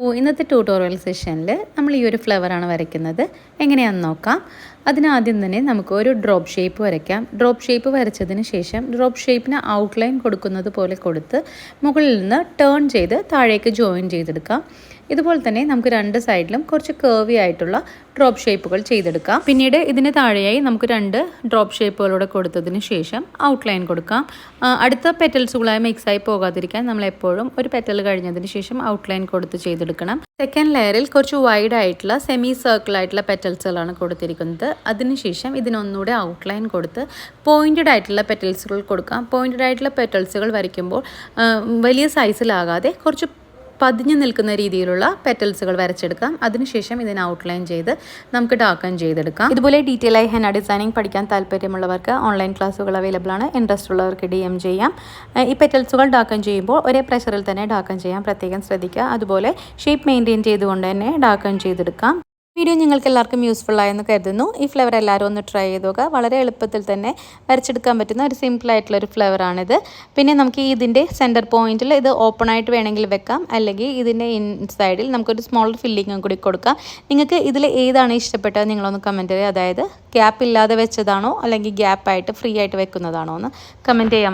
ഇന്നത്തെ ട്യൂട്ടോറിയൽ സെഷനിൽ നമ്മൾ ഈ ഒരു ഫ്ലവറാണ് വരയ്ക്കുന്നത്. എങ്ങനെയാണെന്ന് നോക്കാം. അതിനാദ്യം തന്നെ നമുക്ക് ഒരു ഡ്രോപ്പ് ഷേപ്പ് വരയ്ക്കാം. ഡ്രോപ്പ് ഷേപ്പ് വരച്ചതിന് ശേഷം ഡ്രോപ്പ് ഷേപ്പിന് ഔട്ട്ലൈൻ കൊടുക്കുന്നത് പോലെ കൊടുത്ത് മുകളിൽ നിന്ന് ടേൺ ചെയ്ത് താഴേക്ക് ജോയിൻ ചെയ്തെടുക്കാം. ഇതുപോലെ തന്നെ നമുക്ക് രണ്ട് സൈഡിലും കുറച്ച് കേർവി ആയിട്ടുള്ള ഡ്രോപ്പ് ഷേപ്പുകൾ ചെയ്തെടുക്കാം. പിന്നീട് ഇതിന് താഴെയായി നമുക്ക് രണ്ട് ഡ്രോപ്പ് ഷേപ്പുകളൂടെ കൊടുത്തതിന് ശേഷം ഔട്ട്ലൈൻ കൊടുക്കാം. അടുത്ത പെറ്റൽസുകളായി മിക്സായി പോകാതിരിക്കാൻ നമ്മൾ എപ്പോഴും ഒരു പെറ്റൽ കഴിഞ്ഞതിന് ശേഷം ഔട്ട്ലൈൻ കൊടുത്ത് ചെയ്തെടുക്കണം. സെക്കൻഡ് ലെയറിൽ കുറച്ച് വൈഡ് ആയിട്ടുള്ള സെമി സർക്കിൾ ആയിട്ടുള്ള പെറ്റൽസുകളാണ് കൊടുത്തിരിക്കുന്നത്. അതിനുശേഷം ഇതിനൊന്നുകൂടെ ഔട്ട്ലൈൻ കൊടുത്ത് പോയിൻറ്റഡ് ആയിട്ടുള്ള പെറ്റൽസുകൾ കൊടുക്കാം. പോയിൻറ്റഡ് ആയിട്ടുള്ള പെറ്റൽസുകൾ വരയ്ക്കുമ്പോൾ വലിയ സൈസിലാകാതെ കുറച്ച് പതിഞ്ഞു നിൽക്കുന്ന രീതിയിലുള്ള പെറ്റൽസുകൾ വരച്ചെടുക്കാം. അതിനുശേഷം ഇതിന് ഔട്ട്ലൈൻ ചെയ്ത് നമുക്ക് ഡാർക്കൻ ചെയ്തെടുക്കാം. ഇതുപോലെ ഡീറ്റെയിൽ ആയി ഹെന്ന ഡിസൈനിങ് പഠിക്കാൻ താല്പര്യമുള്ളവർക്ക് ഓൺലൈൻ ക്ലാസ്സുകൾ അവൈലബിൾ ആണ്. ഇൻട്രസ്റ്റ് ഉള്ളവർക്ക് DM ചെയ്യാം. ഈ പെറ്റൽസുകൾ ഡാർക്കൻ ചെയ്യുമ്പോൾ ഒരേ പ്രഷറിൽ തന്നെ ഡാർക്കൻ ചെയ്യാം, പ്രത്യേകം ശ്രദ്ധിക്കുക. അതുപോലെ ഷേപ്പ് മെയിൻറ്റെയിൻ ചെയ്തുകൊണ്ട് തന്നെ ഡാർക്കൻ ചെയ്തെടുക്കാം. വീഡിയോ നിങ്ങൾക്ക് എല്ലാവർക്കും യൂസ്ഫുൾ ആയെന്ന് കരുതുന്നു. ഈ ഫ്ലേവർ എല്ലാവരും ഒന്ന് ട്രൈ ചെയ്ത് നോക്കുക. വളരെ എളുപ്പത്തിൽ തന്നെ വരച്ചെടുക്കാൻ പറ്റുന്ന ഒരു സിമ്പിൾ ആയിട്ടുള്ളൊരു ഫ്ലേവറാണിത്. പിന്നെ നമുക്ക് ഇതിൻ്റെ സെൻറ്റർ പോയിന്റിൽ ഇത് ഓപ്പൺ ആയിട്ട് വേണമെങ്കിൽ വെക്കാം, അല്ലെങ്കിൽ ഇതിൻ്റെ ഇൻസൈഡിൽ നമുക്കൊരു സ്മോൾ ഫില്ലിങ്ങും കൂടി കൊടുക്കാം. നിങ്ങൾക്ക് ഇതിൽ ഏതാണ് ഇഷ്ടപ്പെട്ടത് നിങ്ങളൊന്ന് കമൻറ്റ് ചെയ്യുക. അതായത് ഗ്യാപ്പ് ഇല്ലാതെ വെച്ചതാണോ അല്ലെങ്കിൽ ഗ്യാപ്പായിട്ട് ഫ്രീ ആയിട്ട് വെക്കുന്നതാണോ എന്ന് കമൻറ്റ് ചെയ്യാം.